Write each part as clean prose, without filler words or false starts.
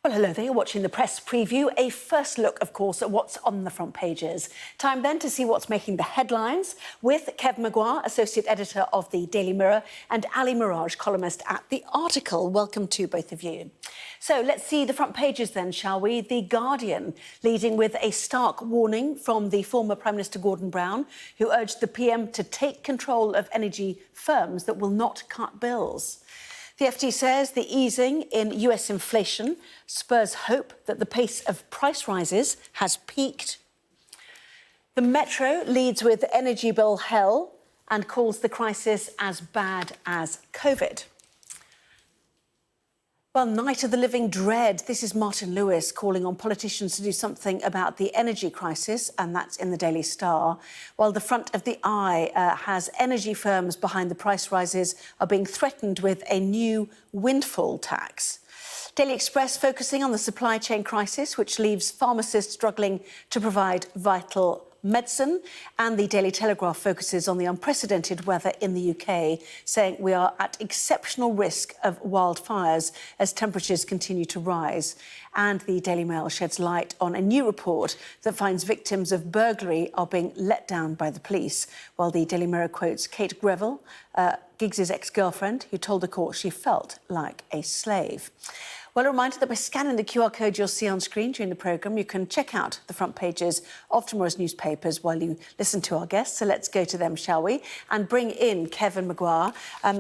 Well, hello there. You're watching the press preview. A first look, of course, at what's on the front pages. Time then to see what's making the headlines with Kevin Maguire, Associate Editor of the Daily Mirror, and Ali Miraj, columnist at TheArticle. Welcome to both of you. So let's see the front pages then, shall we? The Guardian leading with a stark warning from the former Prime Minister Gordon Brown, who urged the PM to take control of energy firms that will not cut bills. The FT says the easing in US inflation spurs hope that the pace of price rises has peaked. The Metro leads with energy bill hell and calls the crisis as bad as COVID. Well, Night of the Living Dread. This is Martin Lewis calling on politicians to do something about the energy crisis, and that's in the Daily Star. While the front of the Eye has energy firms behind the price rises are being threatened with a new windfall tax. Daily Express focusing on the supply chain crisis, which leaves pharmacists struggling to provide vital medicine, and the Daily Telegraph focuses on the unprecedented weather in the UK, saying we are at exceptional risk of wildfires as temperatures continue to rise. And the Daily Mail sheds light on a new report that finds victims of burglary are being let down by the police, while the Daily Mirror quotes Kate Greville, Giggs' ex-girlfriend, who told the court she felt like a slave. Well, a reminder that by scanning the QR code you'll see on screen during the programme, you can check out the front pages of tomorrow's newspapers while you listen to our guests. So let's go to them, shall we? And bring in Kevin Maguire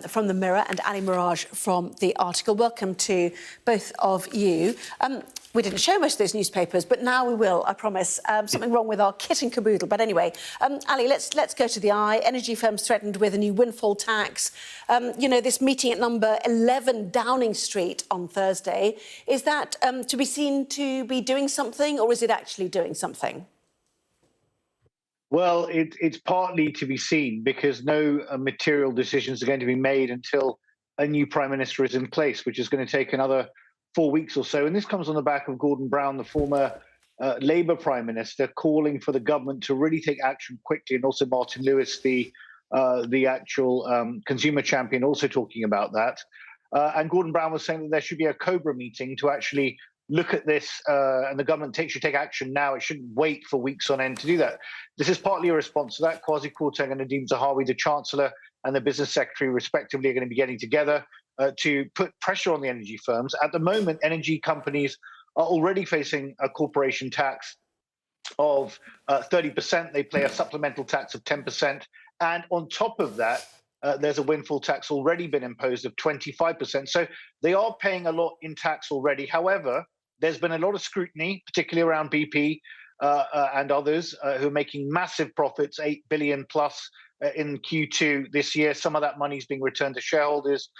from The Mirror and Ali Miraj from TheArticle. Welcome to both of you. We didn't show most of those newspapers, but now we will, I promise. Something wrong with our kit and caboodle. But anyway, Ali, let's go to the Eye. Energy firms threatened with a new windfall tax. This meeting at number 11 Downing Street on Thursday. Is that to be seen to be doing something, or is it actually doing something? Well, it's partly to be seen because no material decisions are going to be made until a new Prime Minister is in place, which is going to take another 4 weeks or so. And this comes on the back of Gordon Brown, the former Labour Prime Minister, calling for the government to really take action quickly, and also Martin Lewis, the actual consumer champion, also talking about that. And Gordon Brown was saying that there should be a Cobra meeting to actually look at this, and the government should take action now. It shouldn't wait for weeks on end to do that. This is partly a response to that. Kwasi Kwarteng and Nadeem Zahawi, the Chancellor and the Business Secretary, respectively, are going to be getting together to put pressure on the energy firms. At the moment, energy companies are already facing a corporation tax of 30%. They pay a supplemental tax of 10%. And on top of that, there's a windfall tax already been imposed of 25%. So they are paying a lot in tax already. However, there's been a lot of scrutiny, particularly around BP and others who are making massive profits, 8 billion plus in Q2 this year. Some of that money is being returned to shareholders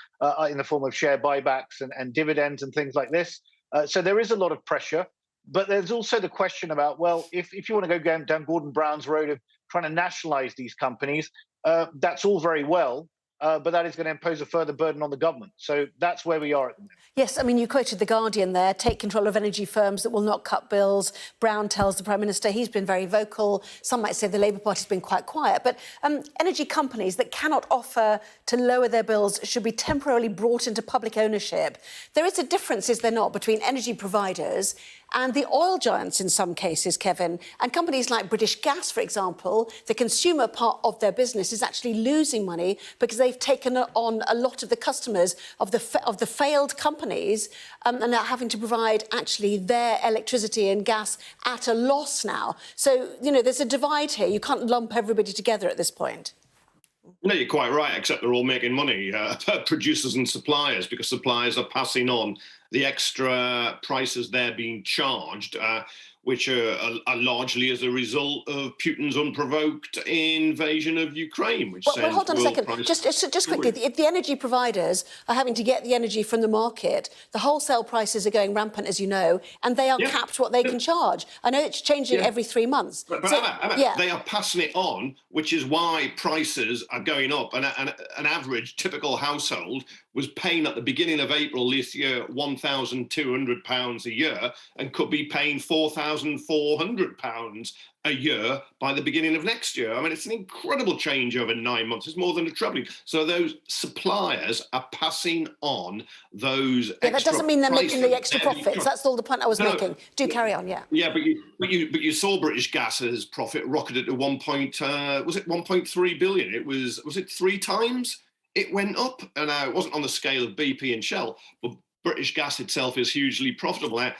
in the form of share buybacks and dividends and things like this. So there is a lot of pressure. But there's also the question about, well, if you want to go down Gordon Brown's road of trying to nationalise these companies, that's all very well, but that is going to impose a further burden on the government. So that's where we are at the moment. Yes, I mean, you quoted The Guardian there, take control of energy firms that will not cut bills. Brown tells the Prime Minister he's been very vocal. Some might say the Labour Party's been quite quiet. But energy companies that cannot offer to lower their bills should be temporarily brought into public ownership. There is a difference, is there not, between energy providers and the oil giants in some cases, Kevin, and companies like British Gas, for example. The consumer part of their business is actually losing money because they've taken on a lot of the customers of the failed companies and are having to provide actually their electricity and gas at a loss now. So, there's a divide here. You can't lump everybody together at this point. No, you're quite right, except they're all making money, producers and suppliers, because suppliers are passing on the extra prices they're being charged, which are largely as a result of Putin's unprovoked invasion of Ukraine. Well, hold on a second. Just quickly, if the energy providers are having to get the energy from the market, the wholesale prices are going rampant, as you know, and they are capped what they can charge. I know it's changing every 3 months. But they are passing it on, which is why prices are going up. And an average typical household was paying at the beginning of April this year £1,200 a year and could be paying £4,000 £4,400 a year by the beginning of next year. I mean, it's an incredible change over 9 months. It's more than a trebling. So those suppliers are passing on those extra that doesn't mean they're making the extra prices. profits. That's all the point I was making. Do carry on, yeah. Yeah, but you saw British Gas's profit rocketed to was it 1.3 billion? Was it 3 times it went up? And it wasn't on the scale of BP and Shell, but British Gas itself is hugely profitable. Now,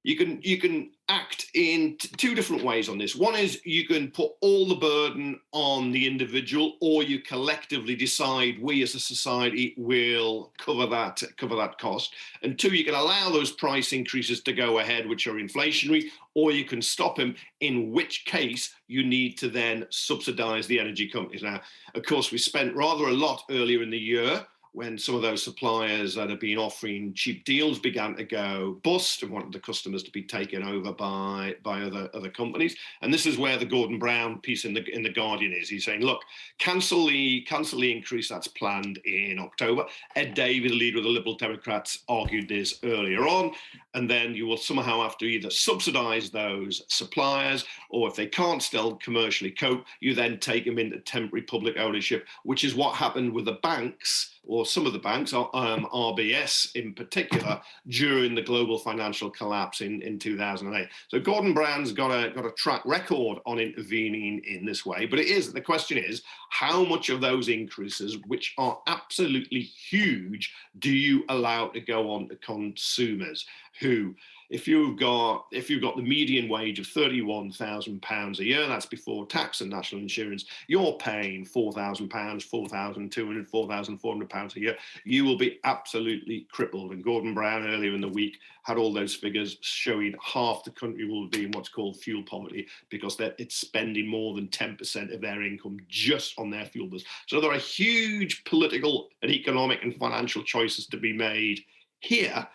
you can act in 2 different ways on this. One is you can put all the burden on the individual, or you collectively decide we as a society will cover that cost. And 2, you can allow those price increases to go ahead, which are inflationary, or you can stop them, in which case you need to then subsidise the energy companies. Now, of course, we spent rather a lot earlier in the year when some of those suppliers that have been offering cheap deals began to go bust and wanted the customers to be taken over by other companies. And this is where the Gordon Brown piece in the Guardian is. He's saying, look, cancel the increase that's planned in October. Ed Davey, the leader of the Liberal Democrats, argued this earlier on. And then you will somehow have to either subsidise those suppliers, or if they can't still commercially cope, you then take them into temporary public ownership, which is what happened with the banks, or some of the banks, RBS in particular, during the global financial collapse in 2008. So Gordon Brown's got a track record on intervening in this way. But the question is, how much of those increases, which are absolutely huge, do you allow to go on to consumers who, if you've got the median wage of £31,000 a year, that's before tax and national insurance, you're paying £4,000, £4,200, £4,400 a year, you will be absolutely crippled. And Gordon Brown earlier in the week had all those figures showing half the country will be in what's called fuel poverty, because it's spending more than 10% of their income just on their fuel bills. So there are huge political and economic and financial choices to be made here.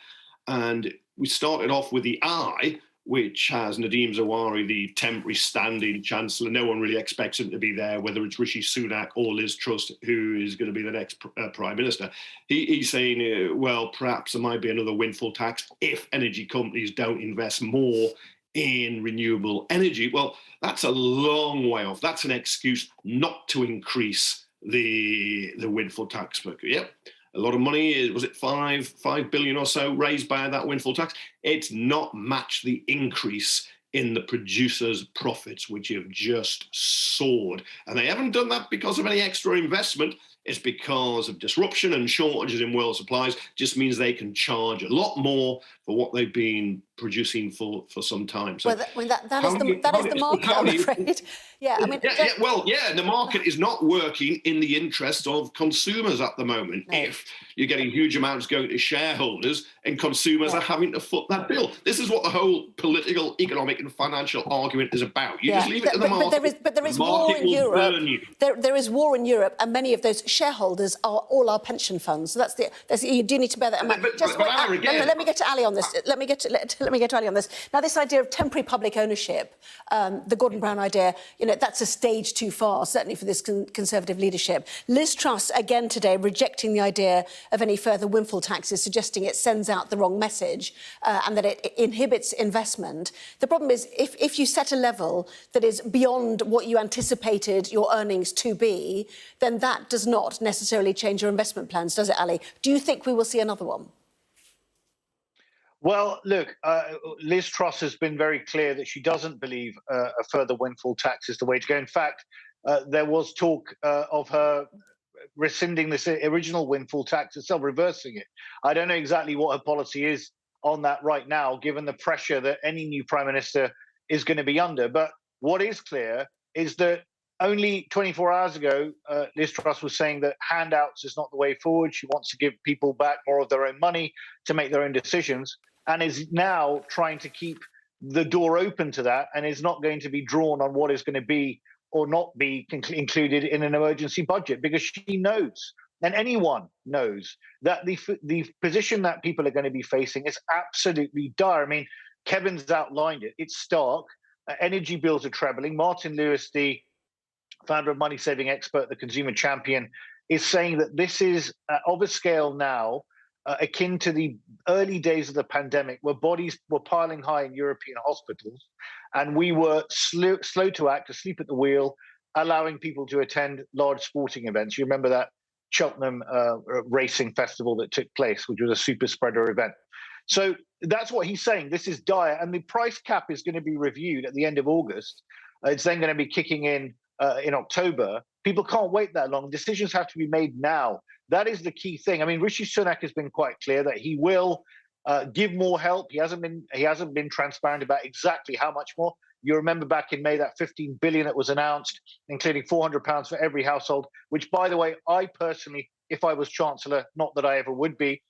And we started off with the I, which has Nadhim Zawari, the temporary standing chancellor. No one really expects him to be there, whether it's Rishi Sunak or Liz Truss, who is going to be the next prime minister. He's saying, well, perhaps there might be another windfall tax if energy companies don't invest more in renewable energy. Well, that's a long way off. That's an excuse not to increase the windfall tax. But yep. A lot of money, was it 5 billion or so raised by that windfall tax? It's not matched the increase in the producers' profits, which have just soared. And they haven't done that because of any extra investment. It's because of disruption and shortages in world supplies. Just means they can charge a lot more for what they've been producing for some time. So that is the market, I'm afraid. Yeah, I mean, and the market is not working in the interest of consumers at the moment. No. If you're getting huge amounts going to shareholders and consumers are having to foot that bill. This is what the whole political, economic and financial argument is just leave it to the market. But there is war in Europe. There is war in Europe, and many of those shareholders are all our pension funds. So you do need to bear that in mind. Let me get to Ali on this. Let me get to Ali on this. Now, this idea of temporary public ownership, the Gordon Brown idea, that's a stage too far, certainly for this Conservative leadership. Liz Truss, again today, rejecting the idea of any further windfall taxes, suggesting it sends out the wrong message and that it inhibits investment. The problem is, if you set a level that is beyond what you anticipated your earnings to be, then that does not necessarily change your investment plans, does it, Ali? Do you think we will see another one? Well, look, Liz Truss has been very clear that she doesn't believe a further windfall tax is the way to go. In fact, there was talk of her rescinding this original windfall tax itself, reversing it. I don't know exactly what her policy is on that right now, given the pressure that any new prime minister is going to be under. But what is clear is that only 24 hours ago, Liz Truss was saying that handouts is not the way forward. She wants to give people back more of their own money to make their own decisions, and is now trying to keep the door open to that, and is not going to be drawn on what is going to be or not be included in an emergency budget, because she knows, and anyone knows, that the position that people are going to be facing is absolutely dire. I mean, Kevin's outlined it. It's stark. Energy bills are trebling. Martin Lewis, the founder of Money Saving Expert, the consumer champion, is saying that this is of a scale now akin to the early days of the pandemic, where bodies were piling high in European hospitals, and we were slow to act, asleep at the wheel, allowing people to attend large sporting events. You remember that Cheltenham racing festival that took place, which was a super spreader event. So that's what he's saying. This is dire, and the price cap is going to be reviewed at the end of August. It's then going to be kicking in October. People can't wait that long. Decisions have to be made now. That is the key thing. I mean, Rishi Sunak has been quite clear that he will give more help. He hasn't been transparent about exactly how much more. You remember back in May that 15 billion that was announced, including £400 for every household. Which, by the way, I personally, if I was Chancellor, not that I ever would be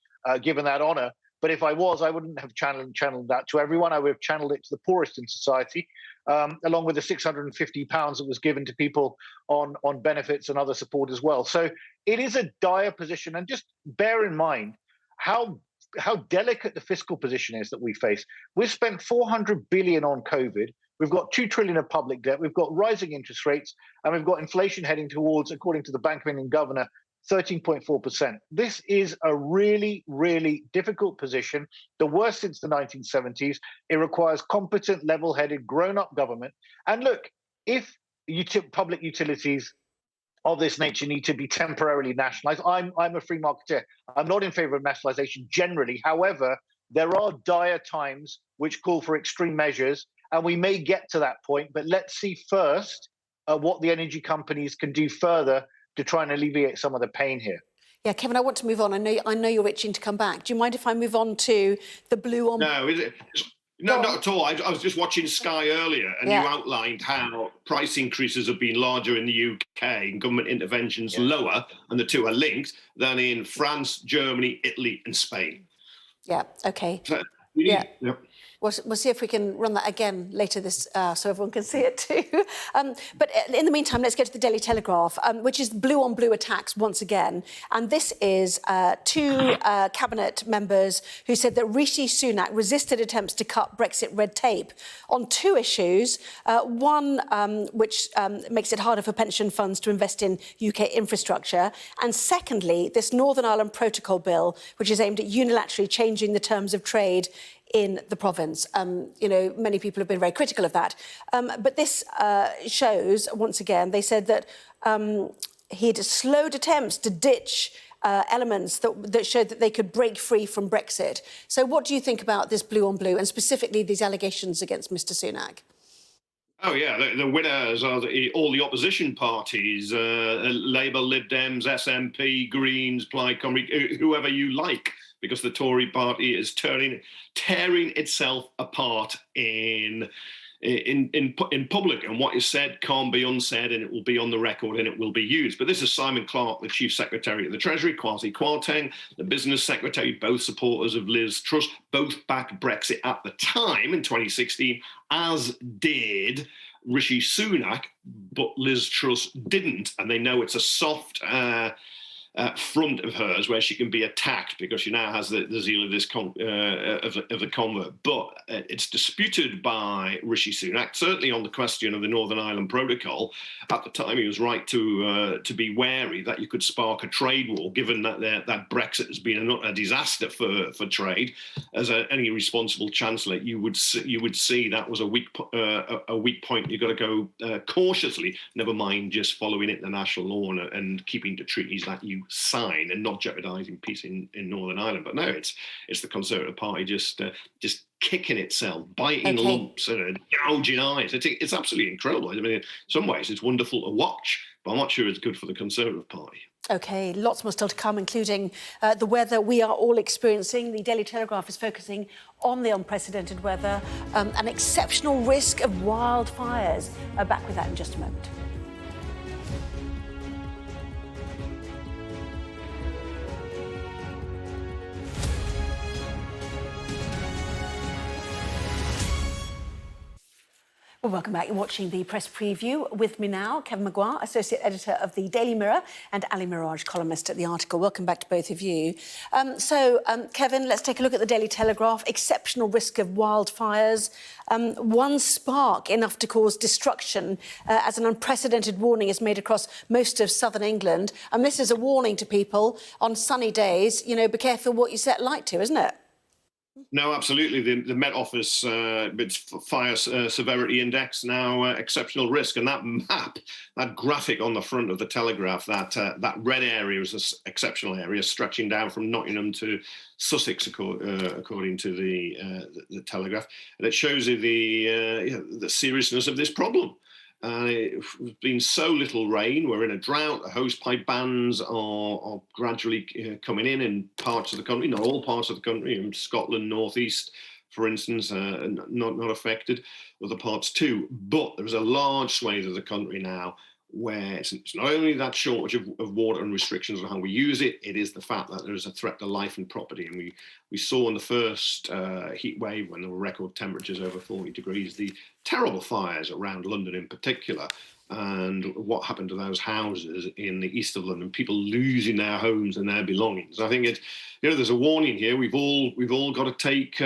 given that honour, but if I was, I wouldn't have channeled that to everyone. I would have channeled it to the poorest in society, along with the £650 that was given to people on benefits and other support as well. So it is a dire position, and just bear in mind how delicate the fiscal position is that we face. We've spent 400 billion on COVID. We've got 2 trillion of public debt. We've got rising interest rates, and we've got inflation heading towards, according to the Bank of England governor, 13.4%. This is a really, really difficult position, the worst since the 1970s. It requires competent, level-headed, grown-up government. And look, if public utilities of this nature need to be temporarily nationalized, I'm a free marketeer. I'm not in favor of nationalization generally. However, there are dire times which call for extreme measures, and we may get to that point. But let's see first what the energy companies can do further to try and alleviate some of the pain here. Yeah, Kevin, I want to move on. I know you're itching to come back. Do you mind if I move on to the blue on? No, is it? No, not at all. I was just watching Sky earlier, and you outlined how price increases have been larger in the UK and government interventions lower, and the two are linked, than in France, Germany, Italy, and Spain. Yeah. Okay. So, We'll see if we can run that again later this, so everyone can see it too. But in the meantime, let's get to the Daily Telegraph, which is blue on blue attacks once again. And this is 2 cabinet members who said that Rishi Sunak resisted attempts to cut Brexit red tape on 2 issues. One, which makes it harder for pension funds to invest in UK infrastructure. And secondly, this Northern Ireland Protocol bill, which is aimed at unilaterally changing the terms of trade in the province. Many people have been very critical of that. But this shows, once again, they said that he'd slowed attempts to ditch elements that showed that they could break free from Brexit. So what do you think about this blue on blue, and specifically these allegations against Mr Sunak? Oh, yeah, the winners are all the opposition parties, Labour, Lib Dems, SNP, Greens, Plaid Cymru, whoever you like, because the Tory party is tearing itself apart in public, and what is said can't be unsaid, and it will be on the record, and it will be used. But this is Simon Clarke, the Chief Secretary of the Treasury, Kwasi Kwarteng, the Business Secretary, both supporters of Liz Truss, both backed Brexit at the time in 2016, as did Rishi Sunak, but Liz Truss didn't, and they know it's a soft front of hers where she can be attacked because she now has the zeal of this of the convert. But it's disputed by Rishi Sunak, certainly on the question of the Northern Ireland Protocol. At the time, he was right to be wary that you could spark a trade war, given that that Brexit has been a disaster for trade. As any responsible chancellor, you would see that was a weak point. You've got to go cautiously, never mind just following international law and keeping to treaties that you sign and not jeopardising peace in Northern Ireland. But no, it's the Conservative Party just kicking itself, biting lumps and gouging eyes. It's absolutely incredible. I mean, in some ways, it's wonderful to watch, but I'm not sure it's good for the Conservative Party. OK, lots more still to come, including the weather we are all experiencing. The Daily Telegraph is focusing on the unprecedented weather, an exceptional risk of wildfires. Back with that in just a moment. Well, welcome back. You're watching the press preview. With me now, Kevin Maguire, Associate Editor of the Daily Mirror, and Ali Miraj, columnist at TheArticle. Welcome back to both of you. Kevin, let's take a look at the Daily Telegraph. Exceptional risk of wildfires. One spark enough to cause destruction, as an unprecedented warning is made across most of southern England. And this is a warning to people on sunny days. You know, be careful what you set light to, isn't it? No, absolutely. The Met Office, its fire severity index now exceptional risk, and that map, that graphic on the front of the Telegraph, that red area is an exceptional area stretching down from Nottingham to Sussex, according to the Telegraph, and it shows you the seriousness of this problem. It's been so little rain. We're in a drought. The hosepipe bans are gradually coming in parts of the country, not all parts of the country. In Scotland, northeast, for instance, not affected. Other parts too. But there is a large swathe of the country now where it's not only that shortage of water and restrictions on how we use it, it is the fact that there is a threat to life and property. And we saw in the first heat wave, when there were record temperatures over 40 degrees, the terrible fires around London in particular, and what happened to those houses in the east of London, people losing their homes and their belongings. I think there's a warning here. We've all got to take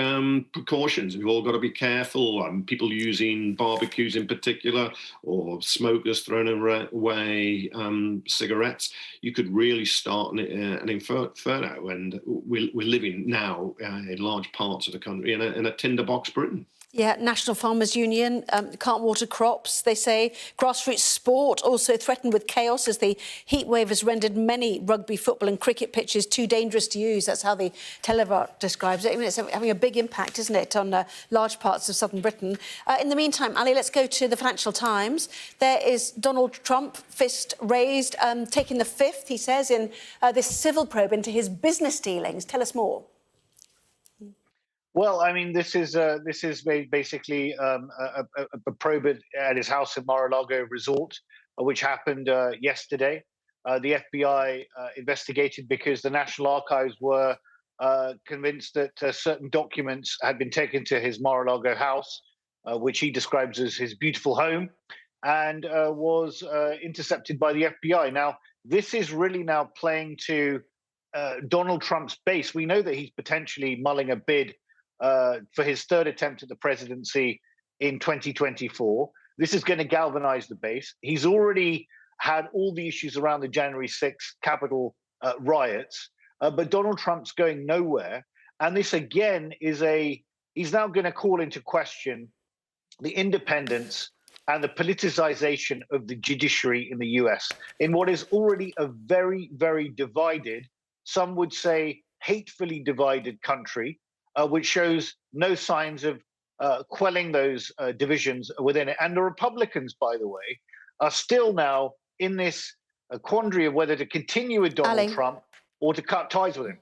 precautions. We've all got to be careful. People using barbecues in particular, or smokers throwing away cigarettes. You could really start an inferno, and we're living now in large parts of the country in a tinderbox Britain. Yeah, National Farmers Union can't water crops, they say. Grassroots sport also threatened with chaos as the heat wave has rendered many rugby, football and cricket pitches too dangerous to use. That's how the Telegraph describes it. I mean, it's having a big impact, isn't it, on large parts of southern Britain. In the meantime, Ali, let's go to the Financial Times. There is Donald Trump, fist raised, taking the fifth, he says, in this civil probe into his business dealings. Tell us more. Well, I mean, this is basically a probe at his house in Mar-a-Lago resort, which happened yesterday. The FBI investigated because the National Archives were convinced that certain documents had been taken to his Mar-a-Lago house, which he describes as his beautiful home, and was intercepted by the FBI. Now, this is really now playing to Donald Trump's base. We know that he's potentially mulling a bid for his third attempt at the presidency in 2024. This is going to galvanize the base. He's already had all the issues around the January 6th Capitol riots, but Donald Trump's going nowhere. And this, again, he's now going to call into question the independence and the politicization of the judiciary in the US in what is already a very, very divided, some would say hatefully divided country, which shows no signs of quelling those divisions within it. And the Republicans, by the way, are still now in this quandary of whether to continue with Donald Trump or to cut ties with him.